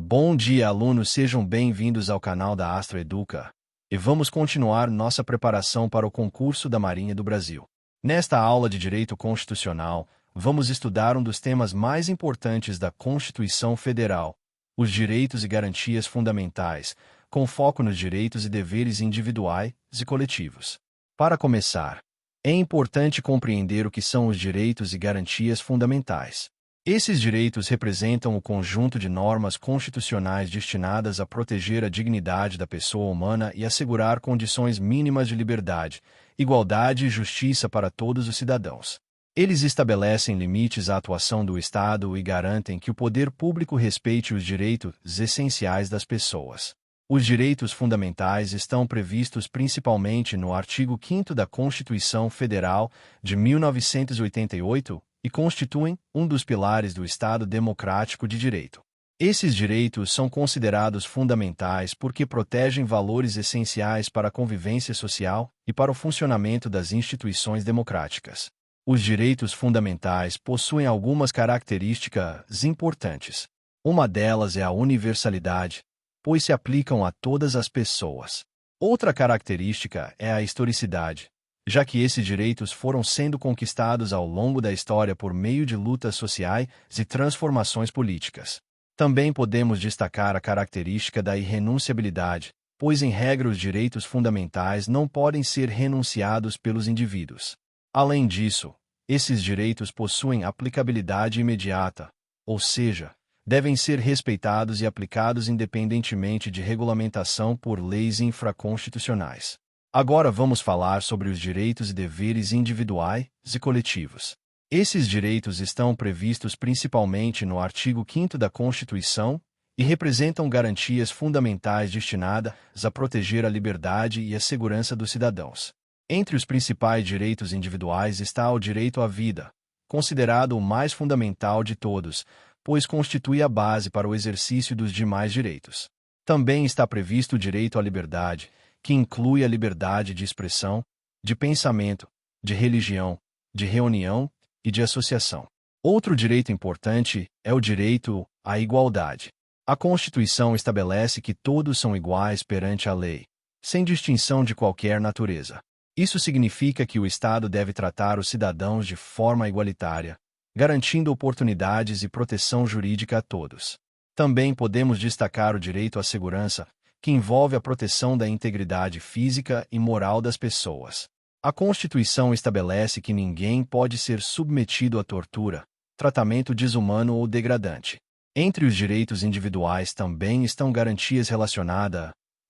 Bom dia, alunos, sejam bem-vindos ao canal da Astro Educa. E vamos continuar nossa preparação para o concurso da Marinha do Brasil. Nesta aula de Direito Constitucional, vamos estudar um dos temas mais importantes da Constituição Federal, os direitos e garantias fundamentais, com foco nos direitos e deveres individuais e coletivos. Para começar, é importante compreender o que são os direitos e garantias fundamentais. Esses direitos representam o conjunto de normas constitucionais destinadas a proteger a dignidade da pessoa humana e assegurar condições mínimas de liberdade, igualdade e justiça para todos os cidadãos. Eles estabelecem limites à atuação do Estado e garantem que o poder público respeite os direitos essenciais das pessoas. Os direitos fundamentais estão previstos principalmente no artigo 5º da Constituição Federal de 1988, e constituem um dos pilares do Estado Democrático de Direito. Esses direitos são considerados fundamentais porque protegem valores essenciais para a convivência social e para o funcionamento das instituições democráticas. Os direitos fundamentais possuem algumas características importantes. Uma delas é a universalidade, pois se aplicam a todas as pessoas. Outra característica é a historicidade, já que esses direitos foram sendo conquistados ao longo da história por meio de lutas sociais e transformações políticas. Também podemos destacar a característica da irrenunciabilidade, pois em regra os direitos fundamentais não podem ser renunciados pelos indivíduos. Além disso, esses direitos possuem aplicabilidade imediata, ou seja, devem ser respeitados e aplicados independentemente de regulamentação por leis infraconstitucionais. Agora vamos falar sobre os direitos e deveres individuais e coletivos. Esses direitos estão previstos principalmente no artigo 5º da Constituição e representam garantias fundamentais destinadas a proteger a liberdade e a segurança dos cidadãos. Entre os principais direitos individuais está o direito à vida, considerado o mais fundamental de todos, pois constitui a base para o exercício dos demais direitos. Também está previsto o direito à liberdade, que inclui a liberdade de expressão, de pensamento, de religião, de reunião e de associação. Outro direito importante é o direito à igualdade. A Constituição estabelece que todos são iguais perante a lei, sem distinção de qualquer natureza. Isso significa que o Estado deve tratar os cidadãos de forma igualitária, garantindo oportunidades e proteção jurídica a todos. Também podemos destacar o direito à segurança, que envolve a proteção da integridade física e moral das pessoas. A Constituição estabelece que ninguém pode ser submetido à tortura, tratamento desumano ou degradante. Entre os direitos individuais também estão garantias relacionadas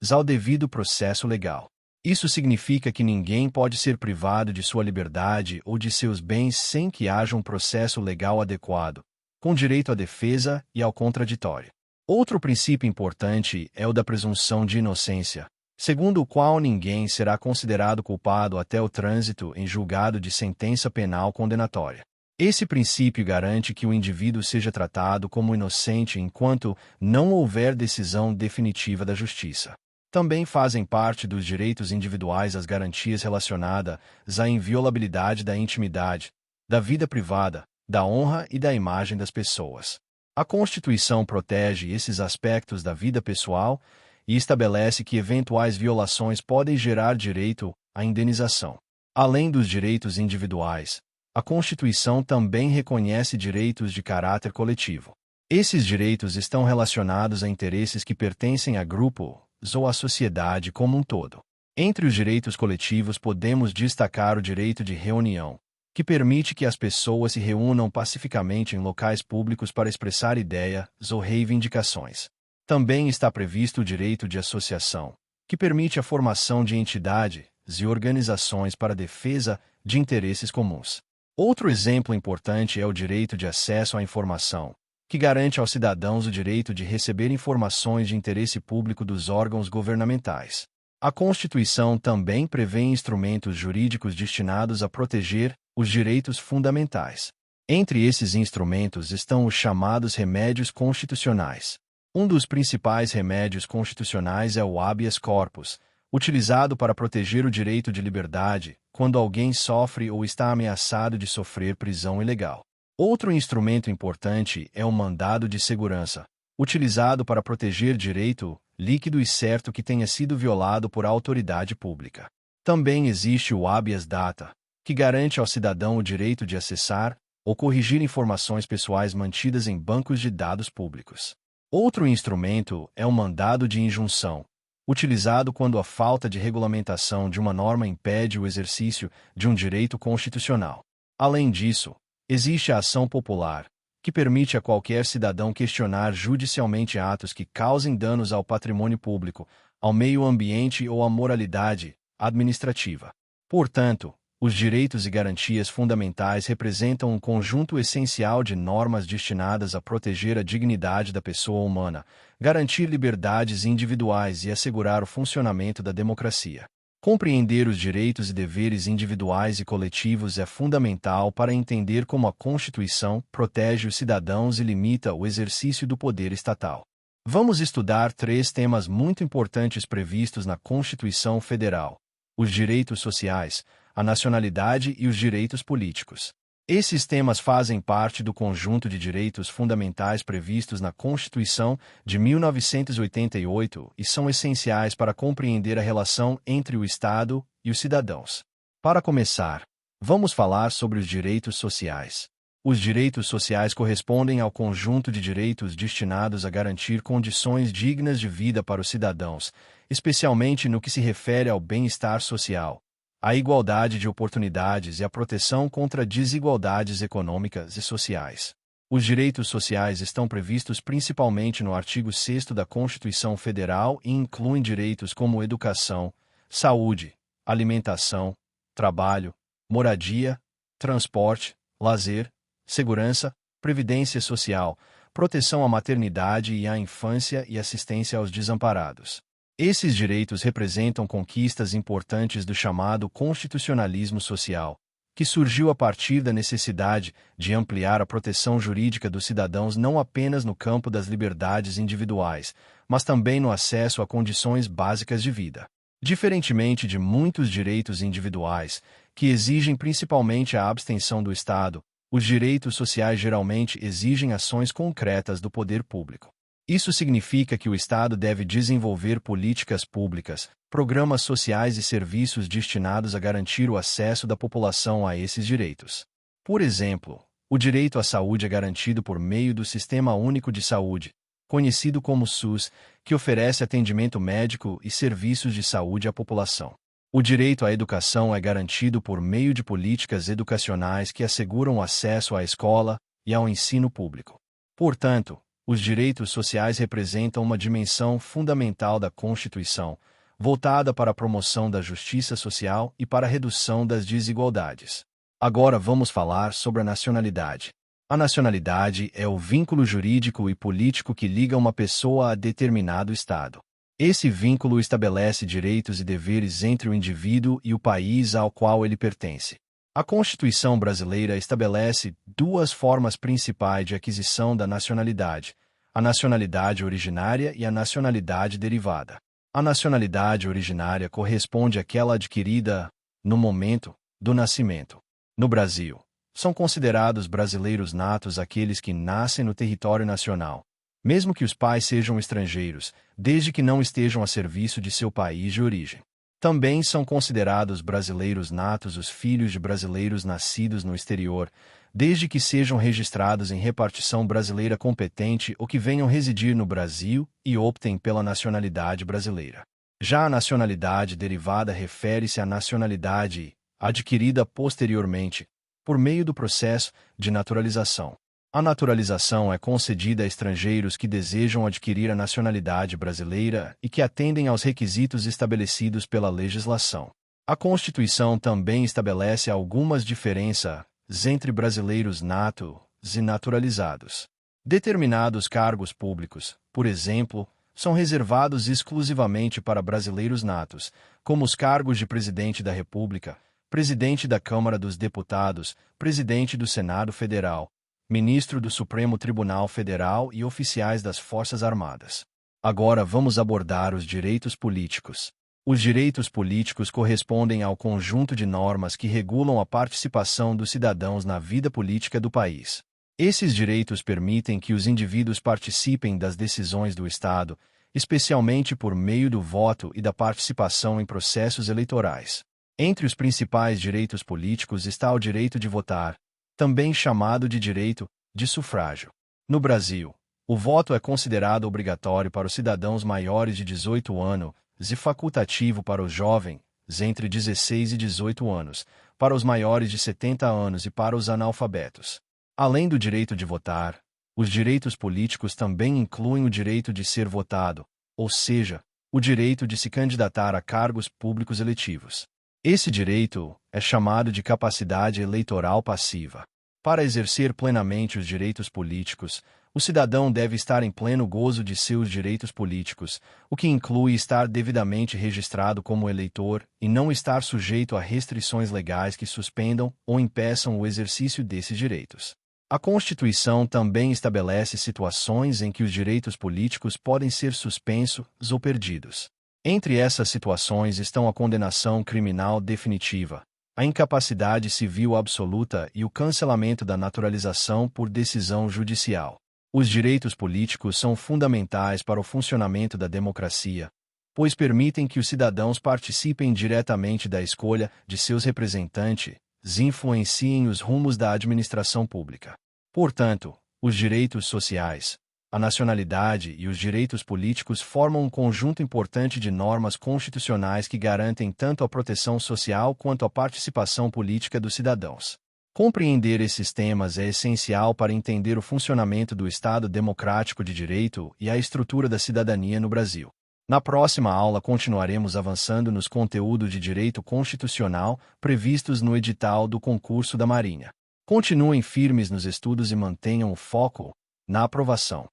ao devido processo legal. Isso significa que ninguém pode ser privado de sua liberdade ou de seus bens sem que haja um processo legal adequado, com direito à defesa e ao contraditório. Outro princípio importante é o da presunção de inocência, segundo o qual ninguém será considerado culpado até o trânsito em julgado de sentença penal condenatória. Esse princípio garante que o indivíduo seja tratado como inocente enquanto não houver decisão definitiva da justiça. Também fazem parte dos direitos individuais as garantias relacionadas à inviolabilidade da intimidade, da vida privada, da honra e da imagem das pessoas. A Constituição protege esses aspectos da vida pessoal e estabelece que eventuais violações podem gerar direito à indenização. Além dos direitos individuais, a Constituição também reconhece direitos de caráter coletivo. Esses direitos estão relacionados a interesses que pertencem a grupos ou à sociedade como um todo. Entre os direitos coletivos podemos destacar o direito de reunião, que permite que as pessoas se reúnam pacificamente em locais públicos para expressar ideias ou reivindicações. Também está previsto o direito de associação, que permite a formação de entidades e organizações para a defesa de interesses comuns. Outro exemplo importante é o direito de acesso à informação, que garante aos cidadãos o direito de receber informações de interesse público dos órgãos governamentais. A Constituição também prevê instrumentos jurídicos destinados a proteger os direitos fundamentais. Entre esses instrumentos estão os chamados remédios constitucionais. Um dos principais remédios constitucionais é o habeas corpus, utilizado para proteger o direito de liberdade quando alguém sofre ou está ameaçado de sofrer prisão ilegal. Outro instrumento importante é o mandado de segurança, utilizado para proteger direito líquido e certo que tenha sido violado por autoridade pública. Também existe o habeas data, que garante ao cidadão o direito de acessar ou corrigir informações pessoais mantidas em bancos de dados públicos. Outro instrumento é o mandado de injunção, utilizado quando a falta de regulamentação de uma norma impede o exercício de um direito constitucional. Além disso, existe a ação popular, que permite a qualquer cidadão questionar judicialmente atos que causem danos ao patrimônio público, ao meio ambiente ou à moralidade administrativa. Portanto, os direitos e garantias fundamentais representam um conjunto essencial de normas destinadas a proteger a dignidade da pessoa humana, garantir liberdades individuais e assegurar o funcionamento da democracia. Compreender os direitos e deveres individuais e coletivos é fundamental para entender como a Constituição protege os cidadãos e limita o exercício do poder estatal. Vamos estudar 3 temas muito importantes previstos na Constituição Federal: os direitos sociais, a nacionalidade e os direitos políticos. Esses temas fazem parte do conjunto de direitos fundamentais previstos na Constituição de 1988 e são essenciais para compreender a relação entre o Estado e os cidadãos. Para começar, vamos falar sobre os direitos sociais. Os direitos sociais correspondem ao conjunto de direitos destinados a garantir condições dignas de vida para os cidadãos, especialmente no que se refere ao bem-estar social, a igualdade de oportunidades e a proteção contra desigualdades econômicas e sociais. Os direitos sociais estão previstos principalmente no artigo 6º da Constituição Federal e incluem direitos como educação, saúde, alimentação, trabalho, moradia, transporte, lazer, segurança, previdência social, proteção à maternidade e à infância e assistência aos desamparados. Esses direitos representam conquistas importantes do chamado constitucionalismo social, que surgiu a partir da necessidade de ampliar a proteção jurídica dos cidadãos não apenas no campo das liberdades individuais, mas também no acesso a condições básicas de vida. Diferentemente de muitos direitos individuais, que exigem principalmente a abstenção do Estado, os direitos sociais geralmente exigem ações concretas do poder público. Isso significa que o Estado deve desenvolver políticas públicas, programas sociais e serviços destinados a garantir o acesso da população a esses direitos. Por exemplo, o direito à saúde é garantido por meio do Sistema Único de Saúde, conhecido como SUS, que oferece atendimento médico e serviços de saúde à população. O direito à educação é garantido por meio de políticas educacionais que asseguram o acesso à escola e ao ensino público. Portanto, os direitos sociais representam uma dimensão fundamental da Constituição, voltada para a promoção da justiça social e para a redução das desigualdades. Agora vamos falar sobre a nacionalidade. A nacionalidade é o vínculo jurídico e político que liga uma pessoa a determinado Estado. Esse vínculo estabelece direitos e deveres entre o indivíduo e o país ao qual ele pertence. A Constituição brasileira estabelece 2 formas principais de aquisição da nacionalidade: a nacionalidade originária e a nacionalidade derivada. A nacionalidade originária corresponde àquela adquirida no momento do nascimento. No Brasil, são considerados brasileiros natos aqueles que nascem no território nacional, mesmo que os pais sejam estrangeiros, desde que não estejam a serviço de seu país de origem. Também são considerados brasileiros natos os filhos de brasileiros nascidos no exterior, desde que sejam registrados em repartição brasileira competente ou que venham residir no Brasil e optem pela nacionalidade brasileira. Já a nacionalidade derivada refere-se à nacionalidade adquirida posteriormente, por meio do processo de naturalização. A naturalização é concedida a estrangeiros que desejam adquirir a nacionalidade brasileira e que atendem aos requisitos estabelecidos pela legislação. A Constituição também estabelece algumas diferenças entre brasileiros natos e naturalizados. Determinados cargos públicos, por exemplo, são reservados exclusivamente para brasileiros natos, como os cargos de presidente da República, presidente da Câmara dos Deputados, presidente do Senado Federal, ministro do Supremo Tribunal Federal e oficiais das Forças Armadas. Agora vamos abordar os direitos políticos. Os direitos políticos correspondem ao conjunto de normas que regulam a participação dos cidadãos na vida política do país. Esses direitos permitem que os indivíduos participem das decisões do Estado, especialmente por meio do voto e da participação em processos eleitorais. Entre os principais direitos políticos está o direito de votar, também chamado de direito de sufrágio. No Brasil, o voto é considerado obrigatório para os cidadãos maiores de 18 anos e facultativo para os jovens entre 16 e 18 anos, para os maiores de 70 anos e para os analfabetos. Além do direito de votar, os direitos políticos também incluem o direito de ser votado, ou seja, o direito de se candidatar a cargos públicos eletivos. Esse direito é chamado de capacidade eleitoral passiva. Para exercer plenamente os direitos políticos, o cidadão deve estar em pleno gozo de seus direitos políticos, o que inclui estar devidamente registrado como eleitor e não estar sujeito a restrições legais que suspendam ou impeçam o exercício desses direitos. A Constituição também estabelece situações em que os direitos políticos podem ser suspensos ou perdidos. Entre essas situações estão a condenação criminal definitiva, a incapacidade civil absoluta e o cancelamento da naturalização por decisão judicial. Os direitos políticos são fundamentais para o funcionamento da democracia, pois permitem que os cidadãos participem diretamente da escolha de seus representantes e influenciem os rumos da administração pública. Portanto, os direitos sociais, a nacionalidade e os direitos políticos formam um conjunto importante de normas constitucionais que garantem tanto a proteção social quanto a participação política dos cidadãos. Compreender esses temas é essencial para entender o funcionamento do Estado democrático de direito e a estrutura da cidadania no Brasil. Na próxima aula continuaremos avançando nos conteúdos de direito constitucional previstos no edital do concurso da Marinha. Continuem firmes nos estudos e mantenham o foco na aprovação.